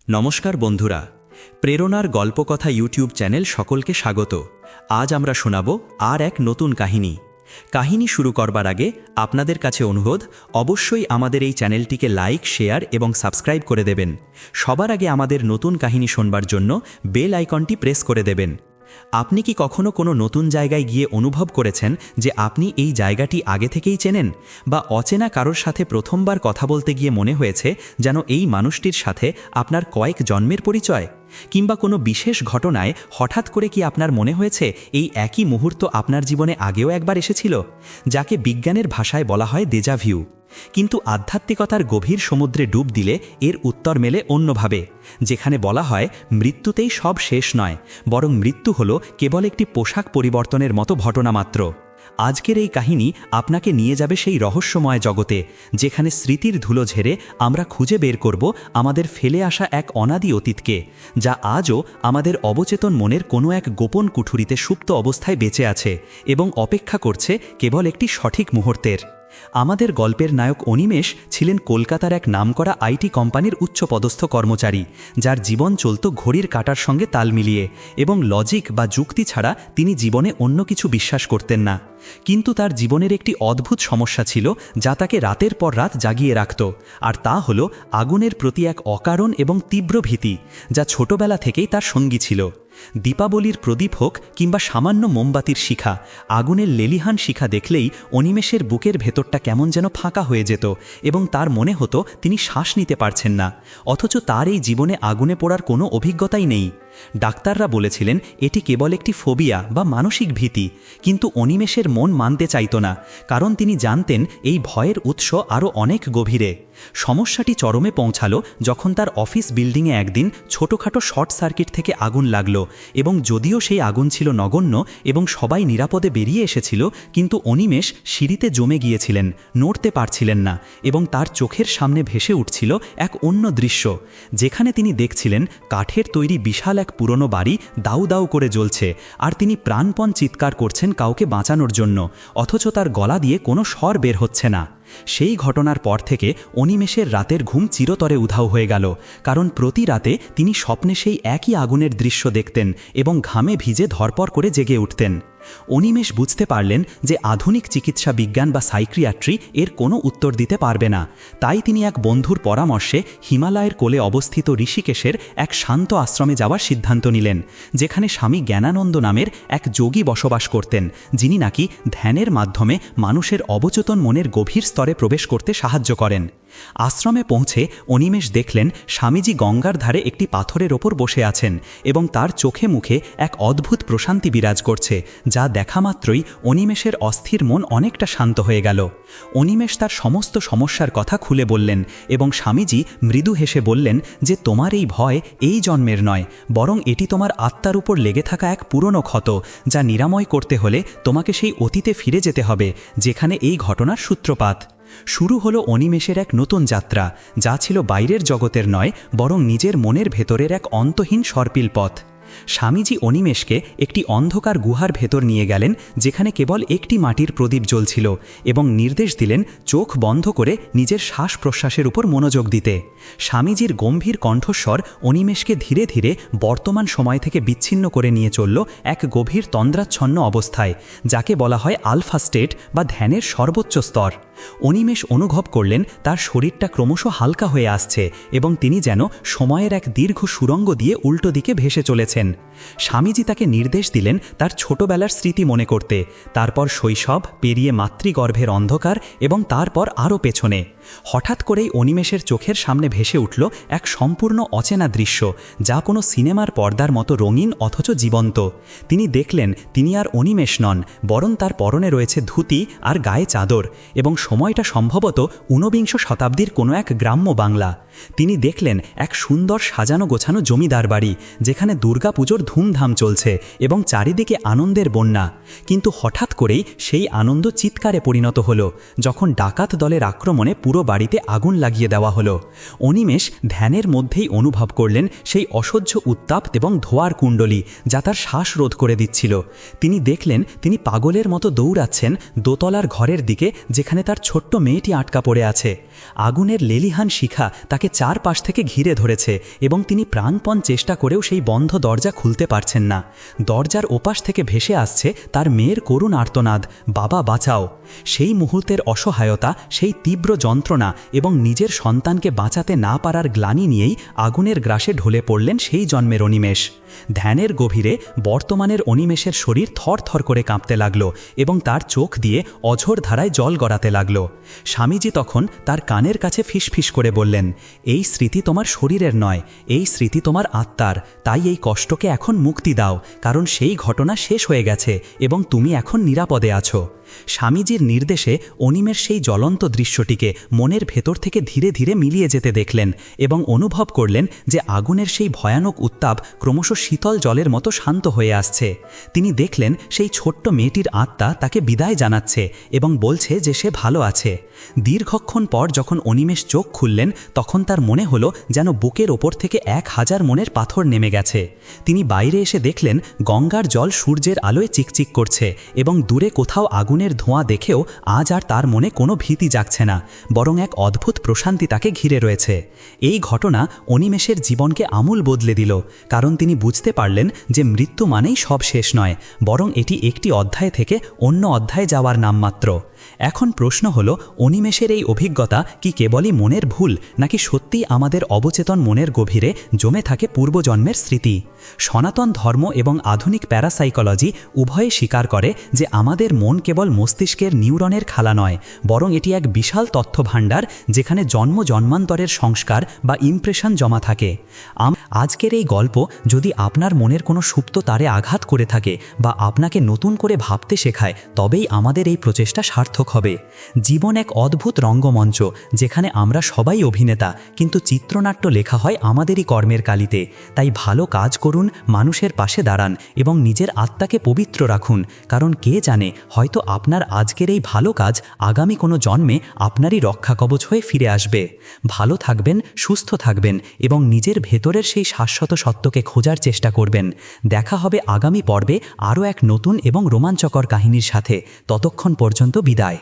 নমস্কার বন্ধুরা, প্রেরণার গল্পকথা ইউটিউব চ্যানেল সকলকে স্বাগত। আজ আমরা শোনাব আর এক নতুন কাহিনী শুরু করবার আগে আপনাদের কাছে অনুরোধ, অবশ্যই আমাদের এই চ্যানেলটিকে লাইক, শেয়ার এবং সাবস্ক্রাইব করে দেবেন। সবার আগে আমাদের নতুন কাহিনী শোনবার জন্য বেল আইকনটি প্রেস করে দেবেন। আপনি কি কখনো কোনো নতুন জায়গায় গিয়ে অনুভব করেছেন যে আপনি এই জায়গাটি আগে থেকেই চেনেন, বা অচেনা কারোর সাথে প্রথমবার কথা বলতে গিয়ে মনে হয়েছে যেন এই মানুষটির সাথে আপনার কয়েক জন্মের পরিচয়? কিংবা কোনো বিশেষ ঘটনায় হঠাৎ করে কি আপনার মনে হয়েছে এই একই মুহূর্ত আপনার জীবনে আগেও একবার এসেছিল, যাকে বিজ্ঞানের ভাষায় বলা হয় ডেজা ভিউ? কিন্তু আধ্যাত্মিকতার গভীর সমুদ্রে ডুব দিলে এর উত্তর মেলে অন্যভাবে, যেখানে বলা হয় মৃত্যুতেই সব শেষ নয়, বরং মৃত্যু হলো কেবল একটি পোশাক পরিবর্তনের মতো ঘটনা মাত্র। আজকের এই কাহিনী আপনাকে নিয়ে যাবে সেই রহস্যময় জগতে, যেখানে স্মৃতির ধুলো ঝেড়ে আমরা খুঁজে বের করব আমাদের ফেলে আসা এক অনাদি অতীতকে, যা আজও আমাদের অবচেতন মনের কোনো এক গোপন কুঠুরিতে সুপ্ত অবস্থায় বেঁচে আছে এবং অপেক্ষা করছে কেবল একটি সঠিক মুহূর্তের। আমাদের গল্পের নায়ক অনিমেষ ছিলেন কলকাতার এক নামকরা আইটি কোম্পানির উচ্চপদস্থ কর্মচারী, যার জীবন চলত ঘড়ির কাঁটার সঙ্গে তাল মিলিয়ে, এবং লজিক বা যুক্তি ছাড়া তিনি জীবনে অন্য কিছু বিশ্বাস করতেন না। কিন্তু তার জীবনের একটি অদ্ভুত সমস্যা ছিল, যা তাকে রাতের পর রাত জাগিয়ে রাখত, আর তা হল আগুনের প্রতি এক অকারণ এবং তীব্র ভীতি, যা ছোটবেলা থেকেই তার সঙ্গী ছিল। দীপাবলির প্রদীপ হোক কিংবা সামান্য মোমবাতির শিখা, আগুনের লেলিহান শিখা দেখলেই অনিমেষের বুকের ভেতরটা কেমন যেন ফাঁকা হয়ে যেত এবং তার মনে হতো তিনি শ্বাস নিতে পারছেন না, অথচ তার এই জীবনে আগুনে পড়ার কোনো অভিজ্ঞতাই নেই। ডাক্তাররা বলেছিলেন এটি কেবল একটি ফোবিয়া বা মানসিক ভীতি, কিন্তু অনিমেষের মন মানতে চাইত না, কারণ তিনি জানতেন এই ভয়ের উৎস আরও অনেক গভীরে। সমস্যাটি চরমে পৌঁছালো যখন তার অফিস বিল্ডিংয়ে একদিন ছোটোখাটো শর্ট সার্কিট থেকে আগুন লাগল, এবং যদিও সেই আগুন ছিল নগণ্য এবং সবাই নিরাপদে বেরিয়ে এসেছিল, কিন্তু অনিমেষ সিঁড়িতে জমে গিয়েছিলেন, নড়তে পারছিলেন না, এবং তার চোখের সামনে ভেসে উঠছিল এক অন্য দৃশ্য, যেখানে তিনি দেখছিলেন কাঠের তৈরি বিশাল এক পুরনো বাড়ি দাউ দাউ করে জ্বলছে, আর তিনি প্রাণপণ চিৎকার করছেন কাউকে বাঁচানোর জন্য, অথচ তার গলা দিয়ে কোনো স্বর বের হচ্ছে না। সেই ঘটনার পর থেকে অনিমেষের রাতের ঘুম চিরতরে উধাও হয়ে গেল, কারণ প্রতি রাতে তিনি স্বপ্নে সেই একই আগুনের দৃশ্য দেখতেন এবং ঘামে ভিজে ধরপড় করে জেগে উঠতেন। অনিমেষ বুঝতে পারলেন যে আধুনিক চিকিৎসা বিজ্ঞান বা সাইক্রিয়াট্রি এর কোনো উত্তর দিতে পারবে না। তাই তিনি এক বন্ধুর পরামর্শে হিমালয়ের কোলে অবস্থিত ঋষিকেশের এক শান্ত আশ্রমে যাওয়ার সিদ্ধান্ত নিলেন, যেখানে স্বামী জ্ঞানানন্দ নামের এক যোগী বসবাস করতেন, যিনি নাকি ধ্যানের মাধ্যমে মানুষের অবচেতন মনের গভীর স্তরে প্রবেশ করতে সাহায্য করেন। আশ্রমে পৌঁছে অনিমেষ দেখলেন স্বামীজি গঙ্গার ধারে একটি পাথরের ওপর বসে আছেন, এবং তার চোখে মুখে এক অদ্ভুত প্রশান্তি বিরাজ করছে, যা দেখা মাত্রই অনিমেষের অস্থির মন অনেকটা শান্ত হয়ে গেল। অনিমেষ তার সমস্ত সমস্যার কথা খুলে বললেন, এবং স্বামীজি মৃদু হেসে বললেন যে তোমার এই ভয় এই জন্মের নয়, বরং এটি তোমার আত্মার উপর লেগে থাকা এক পুরনো ক্ষত, যা নিরাময় করতে হলে তোমাকে সেই অতীতে ফিরে যেতে হবে, যেখানে এই ঘটনার সূত্রপাত। শুরু হলো অনিমেষের এক নতুন যাত্রা, যা ছিল বাইরের জগতের নয়, বরং নিজের মনের ভেতরের এক অন্তহীন সর্পিল পথ। স্বামীজি অনিমেষকে একটি অন্ধকার গুহার ভেতর নিয়ে গেলেন, যেখানে কেবল একটি মাটির প্রদীপ জ্বলছিল, এবং নির্দেশ দিলেন চোখ বন্ধ করে নিজের শ্বাস প্রশ্বাসের উপর মনোযোগ দিতে। স্বামীজির গম্ভীর কণ্ঠস্বর অনিমেষকে ধীরে ধীরে বর্তমান সময় থেকে বিচ্ছিন্ন করে নিয়ে চলল এক গভীর তন্দ্রাচ্ছন্ন অবস্থায়, যাকে বলা হয় আলফা স্টেট বা ধ্যানের সর্বোচ্চ স্তর। অনিমেষ অনুভব করলেন তার শরীরটা ক্রমশ হালকা হয়ে আসছে, এবং তিনি যেন সময়ের এক দীর্ঘ সুড়ঙ্গ দিয়ে উল্টো দিকে ভেসে চলেছেন। স্বামীজি তাকে নির্দেশ দিলেন তার ছোটবেলার স্মৃতি মনে করতে, তারপর শৈশব পেরিয়ে মাতৃগর্ভের অন্ধকার, এবং তারপর আরও পেছনে। হঠাৎ করেই অনিমেষের চোখের সামনে ভেসে উঠল এক সম্পূর্ণ অচেনা দৃশ্য, যা কোনো সিনেমার পর্দার মতো রঙিন অথচ জীবন্ত। তিনি দেখলেন তিনি আর অনিমেষ নন, বরং তার পরনে রয়েছে ধুতি আর গায়ে চাদর, এবং সময়টা সম্ভবত ঊনবিংশ শতাব্দীর কোনো এক গ্রাম্য বাংলা। তিনি দেখলেন এক সুন্দর সাজানো গোছানো জমিদার বাড়ি, যেখানে দুর্গাপুজোর ধুমধাম চলছে এবং চারিদিকে আনন্দের বন্যা। কিন্তু হঠাৎ করেই সেই আনন্দ চিৎকারে পরিণত হলো, যখন ডাকাত দলের আক্রমণে পুরো বাড়িতে আগুন লাগিয়ে দেওয়া হলো। অনিমেষ ধ্যানের মধ্যেই অনুভব করলেন সেই অসহ্য উত্তাপ এবং ধোঁয়ার কুণ্ডলী, যা তার শ্বাস রোধ করে দিচ্ছিল। তিনি দেখলেন তিনি পাগলের মতো দৌড়াচ্ছেন দোতলার ঘরের দিকে, যেখানে তার ছোট্ট মেয়েটি আটকা পড়ে আছে। আগুনের লেলিহান শিখা তাকে চারপাশ থেকে ঘিরে ধরেছে এবং তিনি প্রাণপণ চেষ্টা করেও সেই বন্ধ দরজা খুলতে পারছেন না। দরজার ওপাশ থেকে ভেসে আসছে তার মেয়ের করুণ আর্তনাদ, বাবা বাঁচাও। সেই মুহূর্তের অসহায়তা, সেই তীব্র যন্ত্রণা এবং নিজের সন্তানকে বাঁচাতে না পারার গ্লানি নিয়েই আগুনের গ্রাসে ঢলে পড়লেন সেই জন্মের অনিমেষ। ধ্যানের গভীরে বর্তমানের অনিমেষের শরীর থরথর করে কাঁপতে লাগল এবং তার চোখ দিয়ে অঝোর ধারায় জল গড়াতে লাগল। স্বামীজি তখন তার কানের কাছে ফিসফিস করে বললেন, এই স্মৃতি তোমার শরীরের নয়, এই স্মৃতি তোমার আত্মার। তাই এই কষ্টকে এখন মুক্তি দাও, কারণ সেই ঘটনা শেষ হয়ে গেছে এবং তুমি এখন নিরাপদে আছো। স্বামীজির নির্দেশে অনিমেষ সেই জ্বলন্ত দৃশ্যটিকে মনের ভেতর থেকে ধীরে ধীরে মিলিয়ে যেতে দেখলেন এবং অনুভব করলেন যে আগুনের সেই ভয়ানক উত্তাপ ক্রমশ শীতল জলের মতো শান্ত হয়ে আসছে। তিনি দেখলেন সেই ছোট্ট মেয়েটির আত্মা তাকে বিদায় জানাচ্ছে এবং বলছে যে সে ভালো আছে। দীর্ঘক্ষণ পর যখন অনিমেষ চোখ খুললেন, তখন তার মনে হলো যেন বুকের ওপর থেকে 1000 মনের পাথর নেমে গেছে। তিনি বাইরে এসে দেখলেন গঙ্গার জল সূর্যের আলোয় চিকচিক করছে এবং দূরে কোথাও আগুনের ধোঁয়া দেখেও আজ আর তার মনে কোনো ভীতি জাগছে না, বরং এক অদ্ভুত প্রশান্তি তাকে ঘিরে রয়েছে। এই ঘটনা অনিমেষের জীবনকে আমূল বদলে দিল, কারণ তিনি বুঝতে পারলেন যে মৃত্যু মানেই সব শেষ নয়, বরং এটি একটি অধ্যায় থেকে অন্য অধ্যায়ে যাওয়ার নামমাত্র। এখন প্রশ্ন হলো, অনিমেষের এই অভিজ্ঞতা কি কেবলই মনের ভুল, নাকি সত্যিই আমাদের অবচেতন মনের গভীরে জমে থাকে পূর্বজন্মের স্মৃতি? সনাতন ধর্ম এবং আধুনিক প্যারাসাইকোলজি উভয়ে স্বীকার করে যে আমাদের মন কেবল মস্তিষ্কের নিউরনের খালা নয়, বরং এটি এক বিশাল তথ্যভাণ্ডার যেখানে জন্ম জন্মান্তরের সংস্কার বা ইমপ্রেশন জমা থাকে। আজকের এই গল্প যদি আপনার মনের কোনো সুপ্ত তারে আঘাত করে থাকে বা আপনাকে নতুন করে ভাবতে শেখায়, তবেই আমাদের এই প্রচেষ্টা সার্থক হবে। জীবন এক অদ্ভুত রঙ্গমঞ্চ, যেখানে আমরা সবাই অভিনেতা, কিন্তু চিত্রনাট্য লেখা হয় আমাদেরই কর্মের কালিতে। তাই ভালো কাজ করুন, মানুষের পাশে দাঁড়ান এবং নিজের আত্মাকে পবিত্র রাখুন, কারণ কে জানে, হয়তো আপনার আজকের এই ভালো কাজ আগামী কোনো জন্মে আপনারই রক্ষা কবচ হয়ে ফিরে আসবে। ভালো থাকবেন, সুস্থ থাকবেন এবং নিজের ভেতরের সেই শাশ্বত সত্যকে খোঁজার চেষ্টা করবেন। দেখা হবে আগামী পর্বে আরও এক নতুন এবং রোমাঞ্চকর কাহিনীর সাথে। ততক্ষণ পর্যন্ত বিদায়।